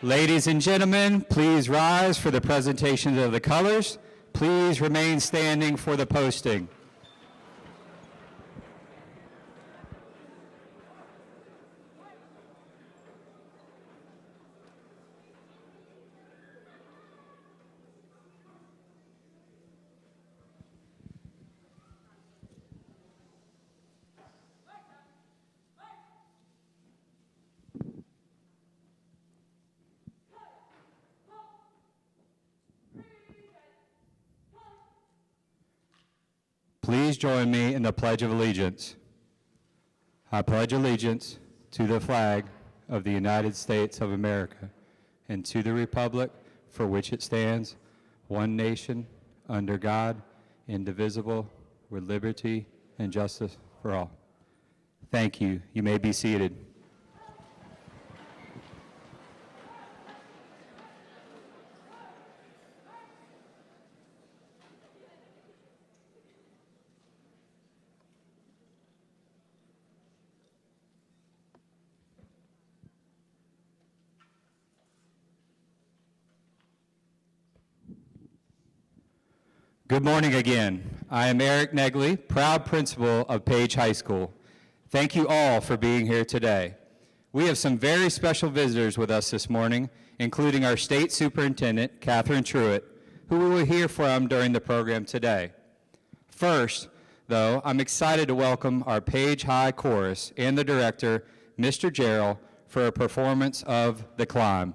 Ladies and gentlemen, please rise for the presentation of the colors. Please remain standing for the posting. Please join me in the Pledge of Allegiance. I pledge allegiance to the flag of the United States of America and to the republic for which it stands, one nation, under God, indivisible, with liberty and justice for all. Thank you. You may be seated. Good morning again. I am Eric Negley, proud principal of Page High School. Thank you all for being here today. We have some very special visitors with us this morning, including our state superintendent, Catherine Truitt, who we will hear from during the program today. First, though, I'm excited to welcome our Page High Chorus and the director, Mr. Jarrell, for a performance of The Climb.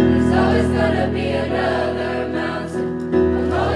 There's always gonna be another mountain. I'm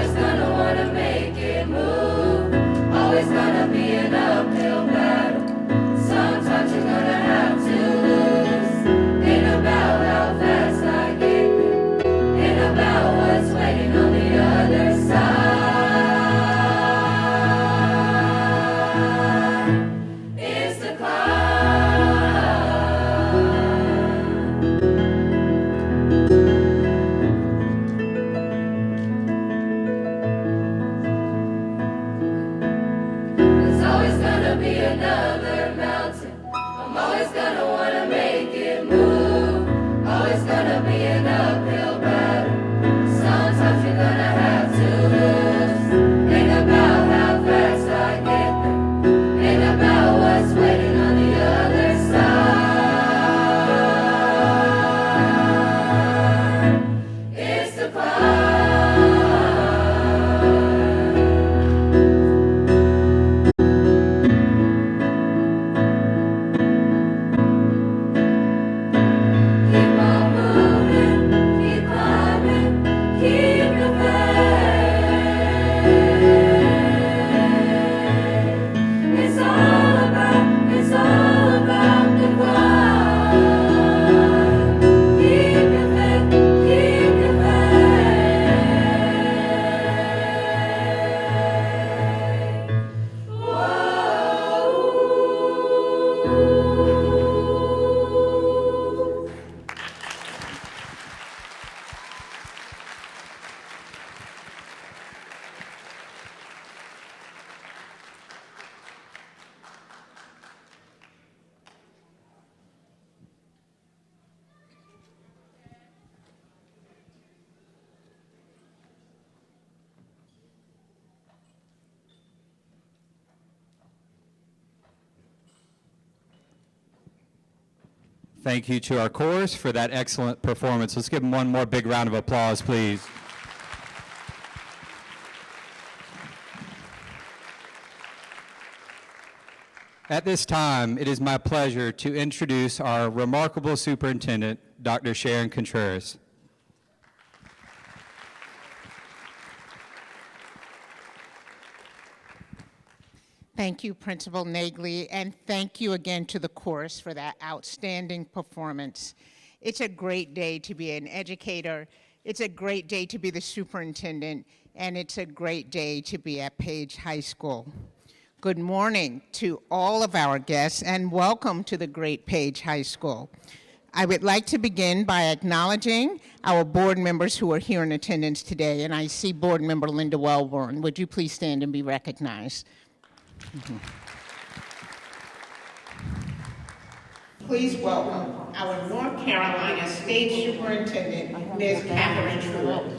Thank you to our chorus for that excellent performance. Let's give them one more big round of applause, please. At this time, it is my pleasure to introduce our remarkable superintendent, Dr. Sharon Contreras. Thank you, Principal Nagley, and thank you again to the chorus for that outstanding performance. It's a great day to be an educator, it's a great day to be the superintendent, and it's a great day to be at Page High School. Good morning to all of our guests, and welcome to the great Page High School. I would like to begin by acknowledging our board members who are here in attendance today, and I see Board Member Linda Welborn. Would you please stand and be recognized? Please welcome our North Carolina State Superintendent, Ms. Catherine Truitt.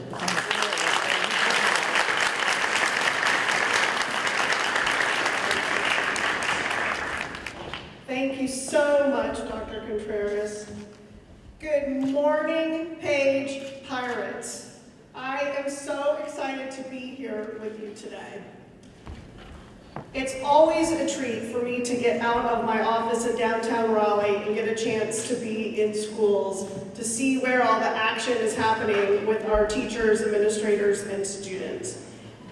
Thank you so much, Dr. Contreras. Good morning, Page Pirates. I am so excited to be here with you today. It's always a treat for me to get out of my office in downtown Raleigh and get a chance to be in schools, to see where all the action is happening with our teachers, administrators, and students.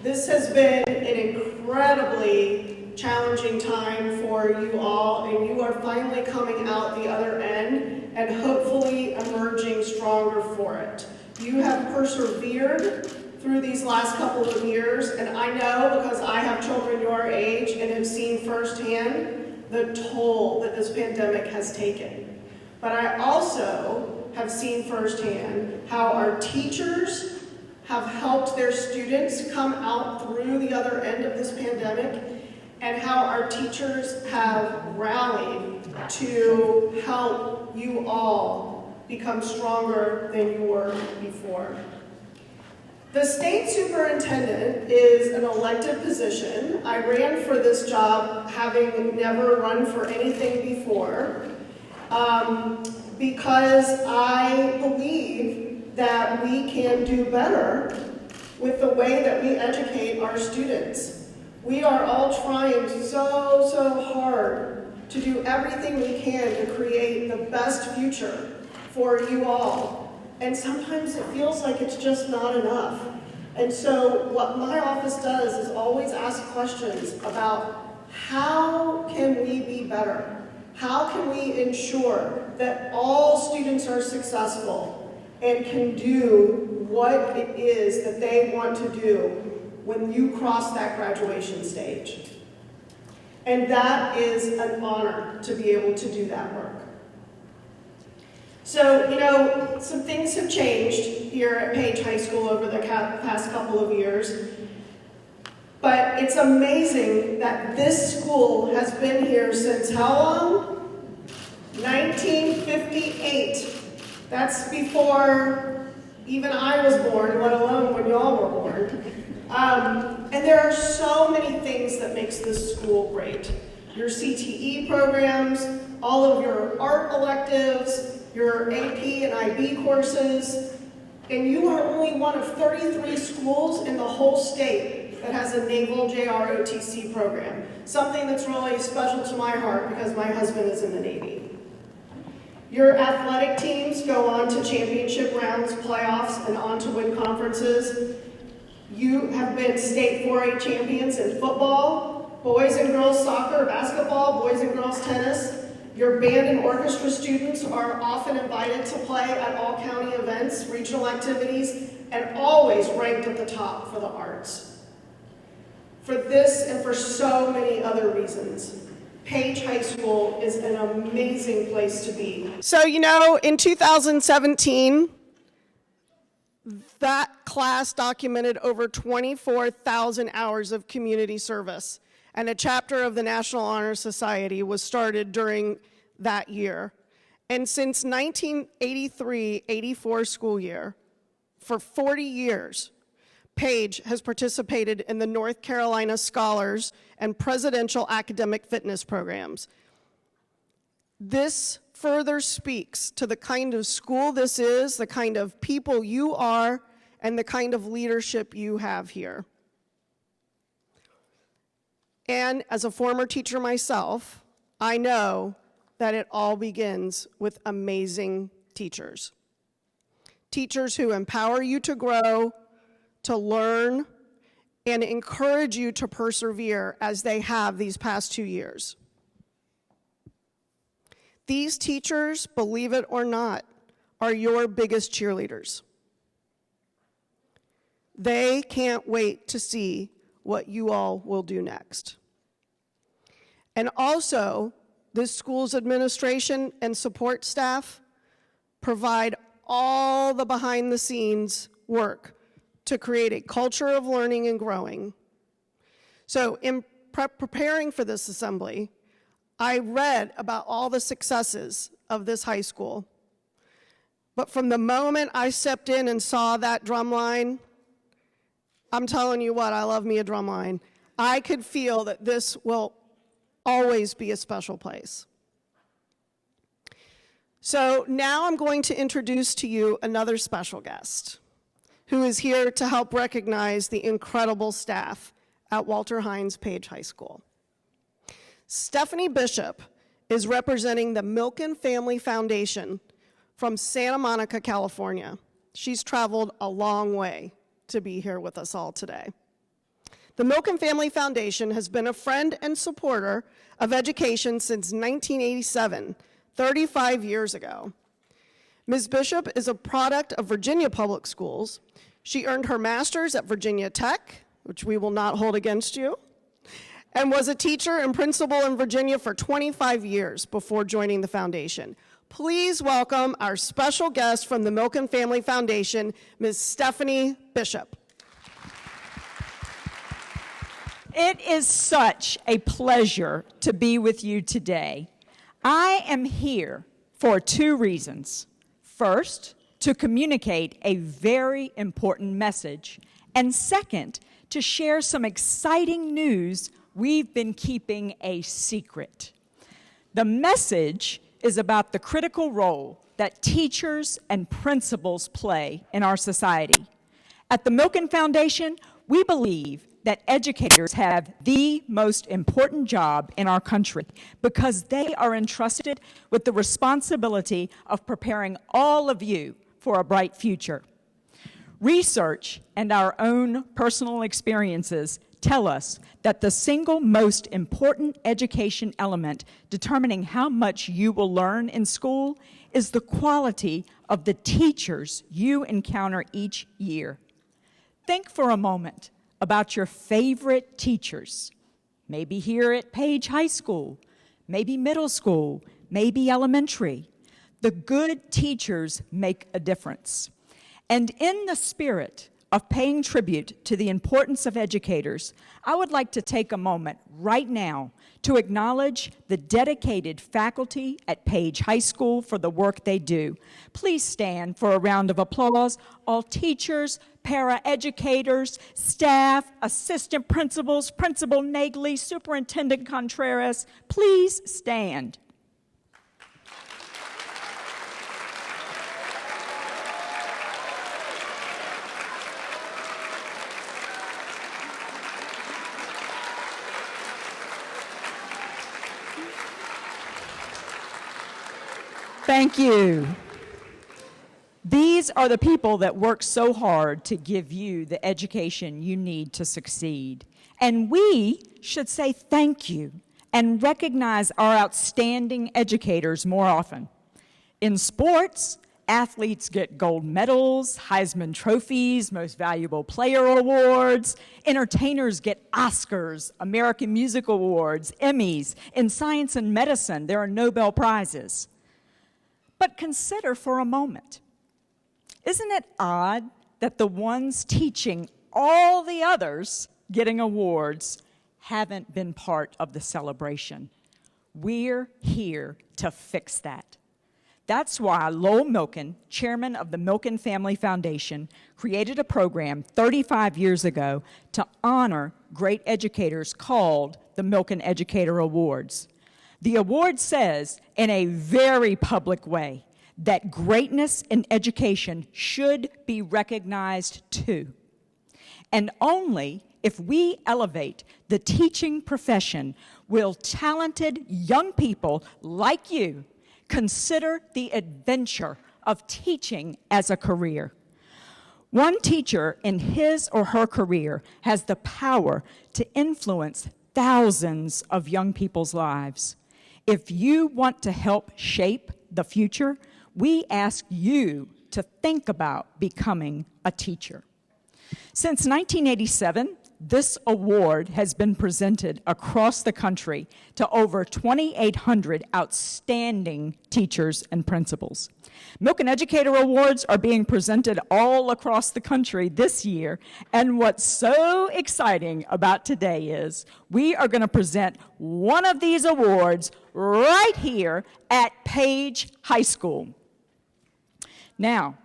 This has been an incredibly challenging time for you all, and you are finally coming out the other end and hopefully emerging stronger for it. You have persevered through these last couple of years, and I know because I have children your age and have seen firsthand the toll that this pandemic has taken. But I also have seen firsthand how our teachers have helped their students come out through the other end of this pandemic, and how our teachers have rallied to help you all become stronger than you were before. The state superintendent is an elected position. I ran for this job having never run for anything before because I believe that we can do better with the way that we educate our students. We are all trying so hard to do everything we can to create the best future for you all. And sometimes it feels like it's just not enough. And so what my office does is always ask questions about how can we be better? How can we ensure that all students are successful and can do what it is that they want to do when you cross that graduation stage? And that is an honor to be able to do that work. So, you know, some things have changed here at Page High School over the past couple of years. But it's amazing that this school has been here since how long? 1958. That's before even I was born, let alone when y'all were born. And there are so many things that makes this school great. Your CTE programs, all of your art electives, your AP and IB courses, and you are only one of 33 schools in the whole state that has a Naval JROTC program, something that's really special to my heart because my husband is in the Navy. Your athletic teams go on to championship rounds, playoffs, and on to win conferences. You have been state 4A champions in football, boys and girls soccer, basketball, boys and girls tennis. Your band and orchestra students are often invited to play at all county events, regional activities, and always ranked at the top for the arts. For this and for so many other reasons, Page High School is an amazing place to be. So, you know, in 2017, that class documented over 24,000 hours of community service, and a chapter of the National Honor Society was started during that year. And since 1983-84 school year, for 40 years, Page has participated in the North Carolina Scholars and Presidential Academic Fitness programs. This further speaks to the kind of school this is, the kind of people you are, and the kind of leadership you have here. And as a former teacher myself, I know that it all begins with amazing teachers. Teachers who empower you to grow, to learn, and encourage you to persevere as they have these past 2 years. These teachers, believe it or not, are your biggest cheerleaders. They can't wait to see what you all will do next. And also, this school's administration and support staff provide all the behind-the-scenes work to create a culture of learning and growing. So in preparing for this assembly, I read about all the successes of this high school. But from the moment I stepped in and saw that drum line, I'm telling you what, I love me a drum line. I could feel that this will always be a special place. So now I'm going to introduce to you another special guest who is here to help recognize the incredible staff at Walter Hines Page High School. Stephanie Bishop is representing the Milken Family Foundation from Santa Monica, California. She's traveled a long way to be here with us all today. The Milken Family Foundation has been a friend and supporter of education since 1987, 35 years ago. Ms. Bishop is a product of Virginia Public Schools. She earned her master's at Virginia Tech, which we will not hold against you, and was a teacher and principal in Virginia for 25 years before joining the foundation. Please welcome our special guest from the Milken Family Foundation, Ms. Stephanie Bishop. It is such a pleasure to be with you today. I am here for 2 reasons. First, to communicate a very important message, and second, to share some exciting news we've been keeping a secret. The message is about the critical role that teachers and principals play in our society. At the Milken Foundation, we believe that educators have the most important job in our country because they are entrusted with the responsibility of preparing all of you for a bright future. Research and our own personal experiences tell us that the single most important education element determining how much you will learn in school is the quality of the teachers you encounter each year. Think for a moment about your favorite teachers, maybe here at Page High School, maybe middle school, maybe elementary. The good teachers make a difference. And in the spirit of paying tribute to the importance of educators, I would like to take a moment right now to acknowledge the dedicated faculty at Page High School for the work they do. Please stand for a round of applause. All teachers, paraeducators, staff, assistant principals, Principal Nagley, Superintendent Contreras, please stand. Thank you. These are the people that work so hard to give you the education you need to succeed. And we should say thank you and recognize our outstanding educators more often. In sports, athletes get gold medals, Heisman trophies, Most Valuable Player awards. Entertainers get Oscars, American Music Awards, Emmys. In science and medicine, there are Nobel Prizes. But consider for a moment, isn't it odd that the ones teaching all the others getting awards haven't been part of the celebration? We're here to fix that. That's why Lowell Milken, chairman of the Milken Family Foundation, created a program 35 years ago to honor great educators called the Milken Educator Awards. The award says, in a very public way, that greatness in education should be recognized too. And only if we elevate the teaching profession will talented young people like you consider the adventure of teaching as a career. One teacher in his or her career has the power to influence thousands of young people's lives. If you want to help shape the future, we ask you to think about becoming a teacher. Since 1987, this award has been presented across the country to over 2,800 outstanding teachers and principals. Milk and Educator Awards are being presented all across the country this year, and what's so exciting about today is we are going to present one of these awards right here at Page High School. Now,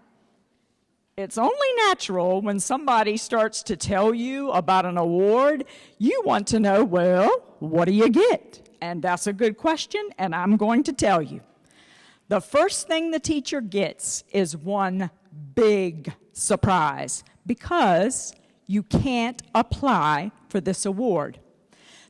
it's only natural when somebody starts to tell you about an award, you want to know, well, what do you get? And that's a good question, and I'm going to tell you. The first thing the teacher gets is one big surprise, because you can't apply for this award.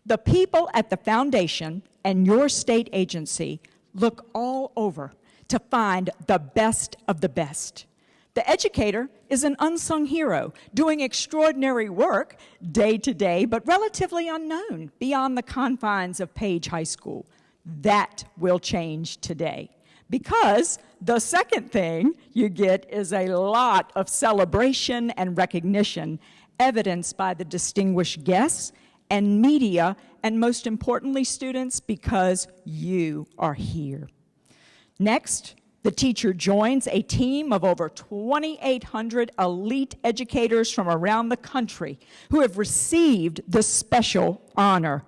The people at the foundation and your state agency look all over to find the best of the best. The educator is an unsung hero, doing extraordinary work day to day, but relatively unknown beyond the confines of Page High School. That will change today, because the second thing you get is a lot of celebration and recognition, evidenced by the distinguished guests and media, and most importantly, students, because you are here. Next, the teacher joins a team of over 2,800 elite educators from around the country who have received this special honor.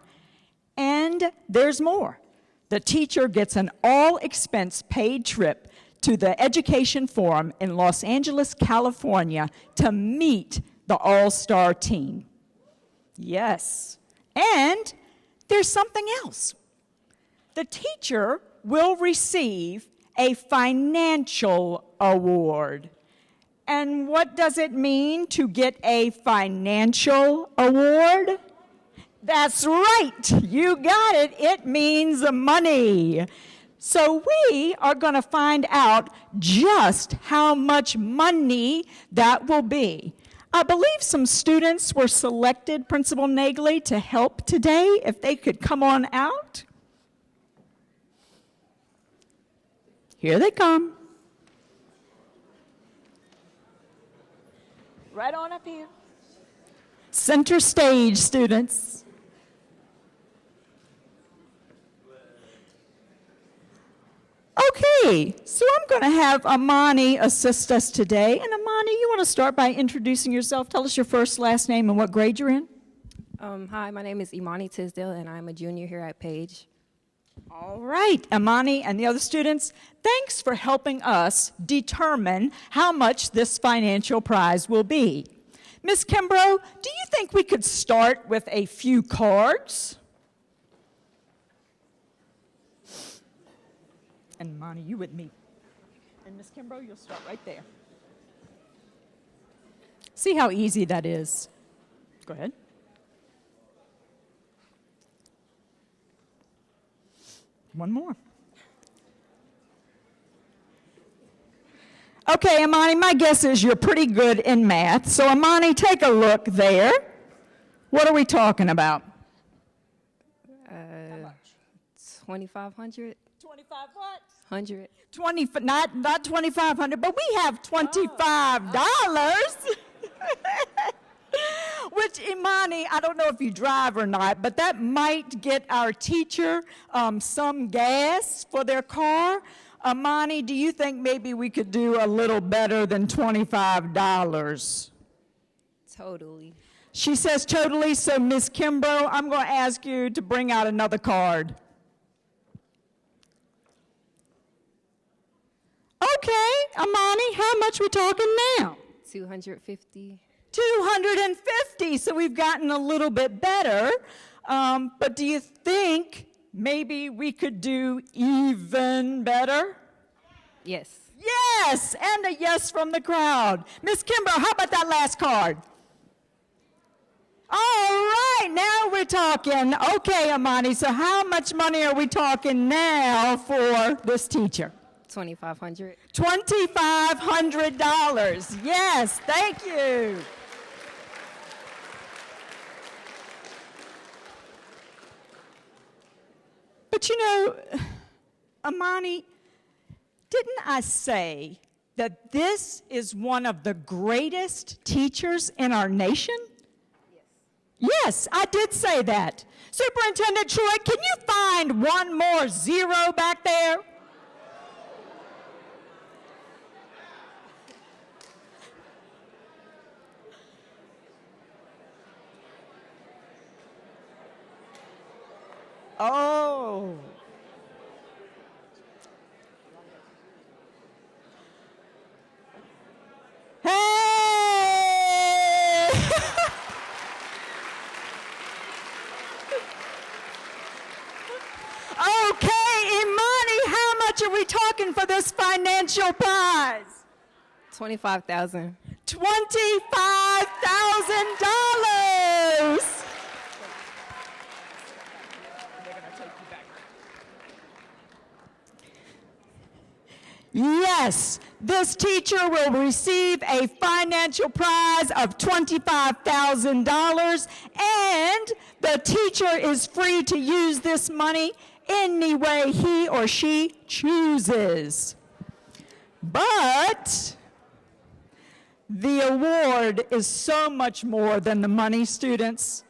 And there's more. The teacher gets an all-expense paid trip to the Education Forum in Los Angeles, California, to meet the all-star team. Yes, and there's something else. The teacher will receive a financial award. And what does it mean to get a financial award? That's right, you got it. It means money. So we are going to find out just how much money that will be. I believe some students were selected, Principal Nagley, to help today. If they could come on out. Here they come. Right on up here. Center stage, students. Okay, so I'm going to have Amani assist us today. And Amani, you want to start by introducing yourself? Tell us your first, last name, and what grade you're in. Hi, my name is Imani Tisdale, and I'm a junior here at Page. All right, Amani and the other students, thanks for helping us determine how much this financial prize will be. Ms. Kimbrough, do you think we could start with a few cards? And Amani, you with me. And Ms. Kimbrough, you'll start right there. See how easy that is. Go ahead. One more. Okay, Amani, my guess is you're pretty good in math. So, Amani, take a look there. What are we talking about? 2,500. 25 what? 100. 20, not 2,500, but we have $25. Which, Imani, I don't know if you drive or not, but that might get our teacher some gas for their car. Imani, do you think maybe we could do a little better than $25? Totally. She says totally, so Ms. Kimbrough, I'm going to ask you to bring out another card. Okay, Amani, how much we talking now? 250. 250, so we've gotten a little bit better. But do you think maybe we could do even better? Yes. Yes, and a yes from the crowd. Miss Kimber, how about that last card? All right, now we're talking. Okay, Amani, so how much money are we talking now for this teacher? $2,500. $2,500. Yes, thank you. But you know, Amani, didn't I say that this is one of the greatest teachers in our nation? Yes, I did say that. Superintendent Truitt, can you find one more zero back there? Oh. Hey! Okay, Imani, how much are we talking for this financial prize? $25,000. $25,000. Yes, this teacher will receive a financial prize of $25,000, and the teacher is free to use this money any way he or she chooses. But the award is so much more than the money, students.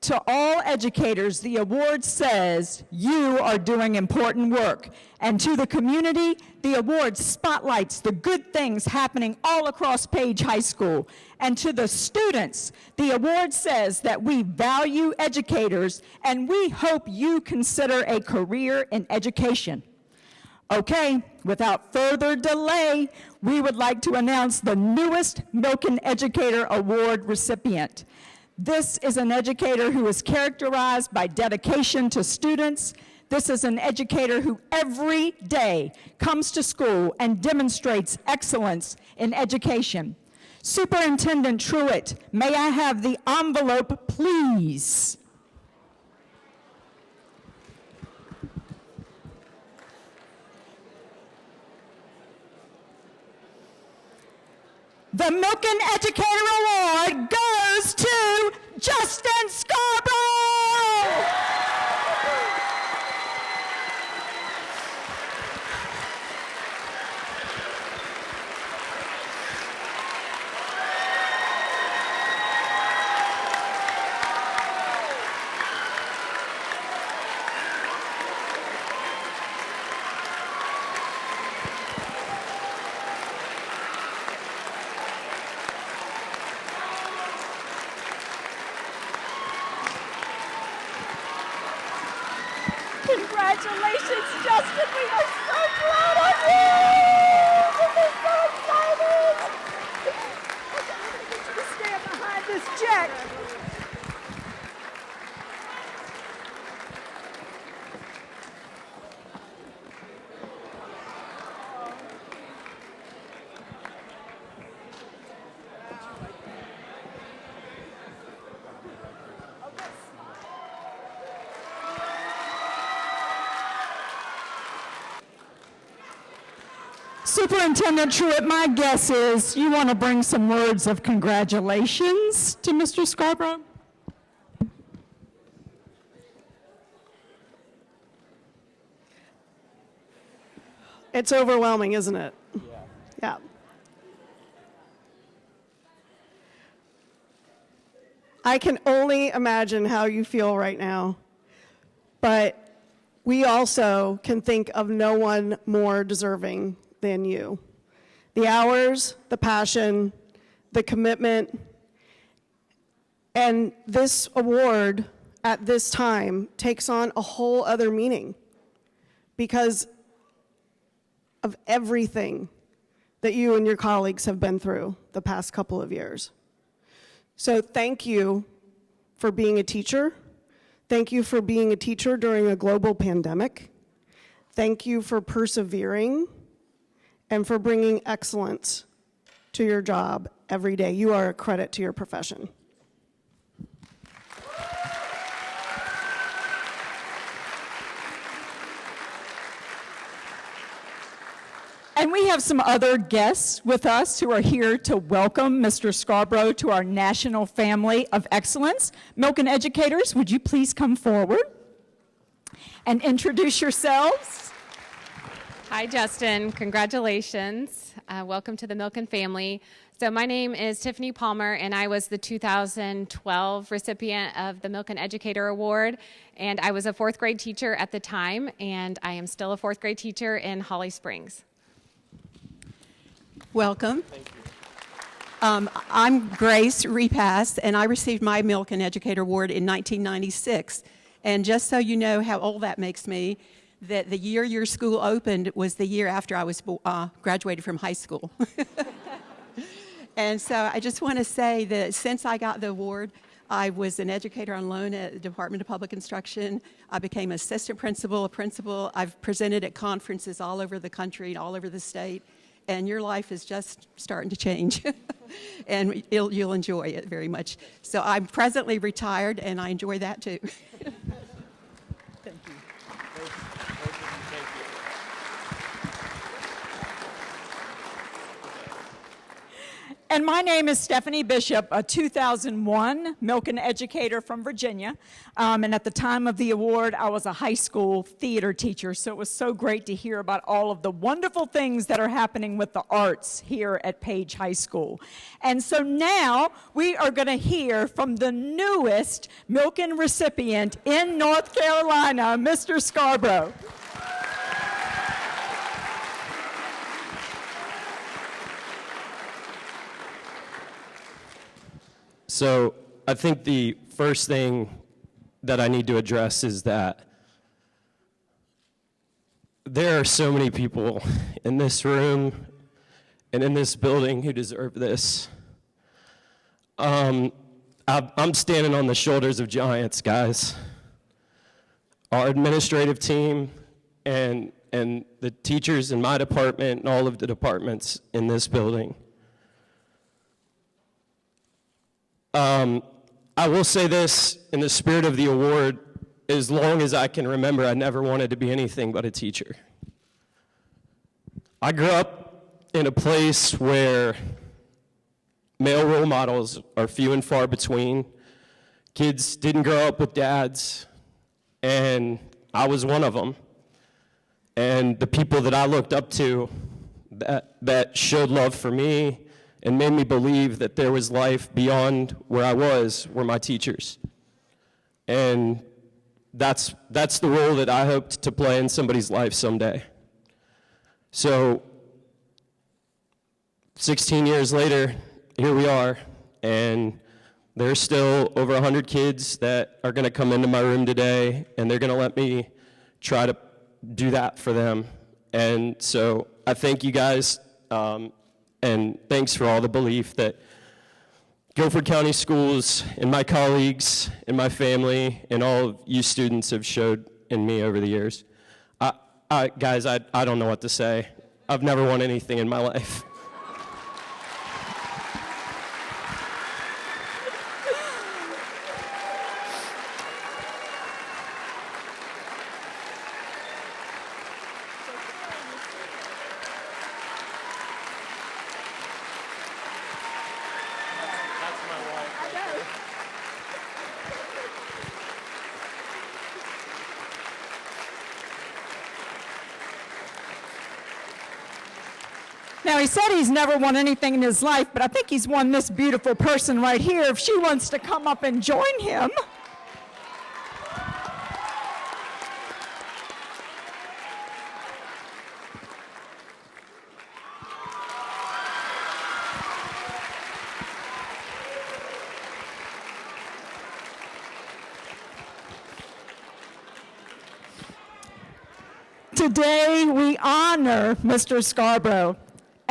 To all educators, the award says you are doing important work. And to the community, the award spotlights the good things happening all across Page High School. And to the students, the award says that we value educators and we hope you consider a career in education. Okay, without further delay, we would like to announce the newest Milken Educator Award recipient. This is an educator who is characterized by dedication to students. This is an educator who every day comes to school and demonstrates excellence in education. Superintendent Truitt, may I have the envelope, please? The Milken Educator Award goes to Justin Scarborough! Congratulations, Justin. We are so proud of you. This is so exciting. Okay, I'm going to get you to stand behind this check. Superintendent Truitt, my guess is you want to bring some words of congratulations to Mr. Scarborough? It's overwhelming, isn't it? Yeah. I can only imagine how you feel right now, but we also can think of no one more deserving than you. The hours, the passion, the commitment, and this award at this time takes on a whole other meaning because of everything that you and your colleagues have been through the past couple of years. So thank you for being a teacher. Thank you for being a teacher during a global pandemic. Thank you for persevering and for bringing excellence to your job every day. You are a credit to your profession. And we have some other guests with us who are here to welcome Mr. Scarborough to our national family of excellence. Milken educators, would you please come forward and introduce yourselves? Hi, Justin. Congratulations. Welcome to the Milken family. So my name is Tiffany Palmer, and I was the 2012 recipient of the Milken Educator Award. And I was a fourth grade teacher at the time, and I am still a fourth grade teacher in Holly Springs. Welcome. Thank you. I'm Grace Repass, and I received my Milken Educator Award in 1996. And just so you know how old that makes me, that the year your school opened was the year after I was graduated from high school. And so I just want to say that since I got the award, I was an educator on loan at the Department of Public Instruction. I became assistant principal, a principal. I've presented at conferences all over the country and all over the state. And your life is just starting to change. And you'll enjoy it very much. So I'm presently retired, and I enjoy that too. Thank you. And my name is Stephanie Bishop, a 2001 Milken educator from Virginia. And at the time of the award, I was a high school theater teacher. So it was so great to hear about all of the wonderful things that are happening with the arts here at Page High School. And so now we are going to hear from the newest Milken recipient in North Carolina, Mr. Scarborough. So I think the first thing that I need to address is that there are so many people in this room and in this building who deserve this. I'm standing on the shoulders of giants, guys. Our administrative team and the teachers in my department and all of the departments in this building. I will say this, in the spirit of the award, as long as I can remember, I never wanted to be anything but a teacher. I grew up in a place where male role models are few and far between. Kids didn't grow up with dads, and I was one of them. And the people that I looked up to that showed love for me and made me believe that there was life beyond where I was were my teachers. And that's the role that I hoped to play in somebody's life someday. So 16 years later, here we are, and there's still over 100 kids that are gonna come into my room today, and they're gonna let me try to do that for them. And so I thank you guys, and thanks for all the belief that Guilford County Schools and my colleagues and my family and all of you students have showed in me over the years. Guys, I don't know what to say. I've never won anything in my life. Now, he said he's never won anything in his life, but I think he's won this beautiful person right here. If she wants to come up and join him. Today, we honor Mr. Scarborough.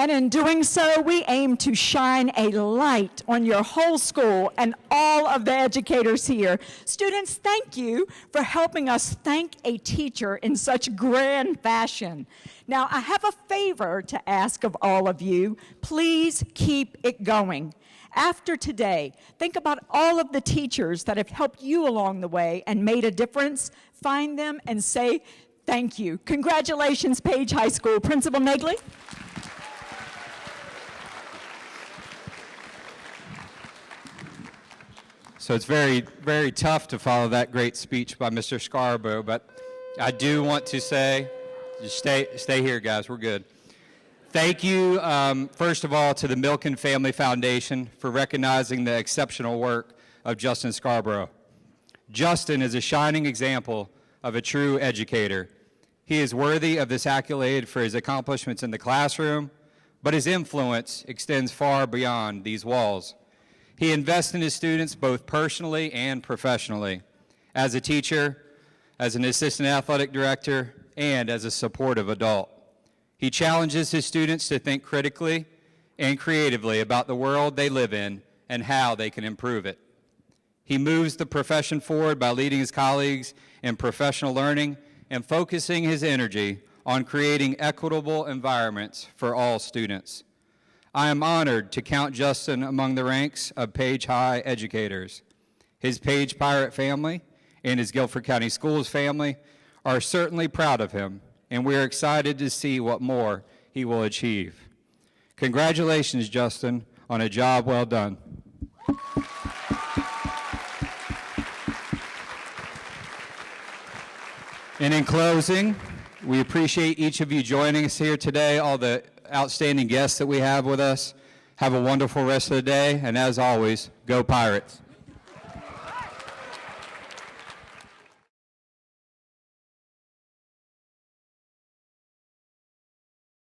And in doing so, we aim to shine a light on your whole school and all of the educators here. Students, thank you for helping us thank a teacher in such grand fashion. Now, I have a favor to ask of all of you. Please keep it going. After today, think about all of the teachers that have helped you along the way and made a difference. Find them and say thank you. Congratulations, Page High School. Principal Negley. So it's very, very tough to follow that great speech by Mr. Scarborough, but I do want to say, just stay here, guys. We're good. Thank you, first of all, to the Milken Family Foundation for recognizing the exceptional work of Justin Scarborough. Justin is a shining example of a true educator. He is worthy of this accolade for his accomplishments in the classroom, but his influence extends far beyond these walls. He invests in his students both personally and professionally, as a teacher, as an assistant athletic director, and as a supportive adult. He challenges his students to think critically and creatively about the world they live in and how they can improve it. He moves the profession forward by leading his colleagues in professional learning and focusing his energy on creating equitable environments for all students. I am honored to count Justin among the ranks of Page High educators. His Page Pirate family and his Guilford County Schools family are certainly proud of him, and we are excited to see what more he will achieve. Congratulations, Justin, on a job well done. And in closing, we appreciate each of you joining us here today, all the outstanding guests that we have with us. Have a wonderful rest of the day, and as always, go Pirates.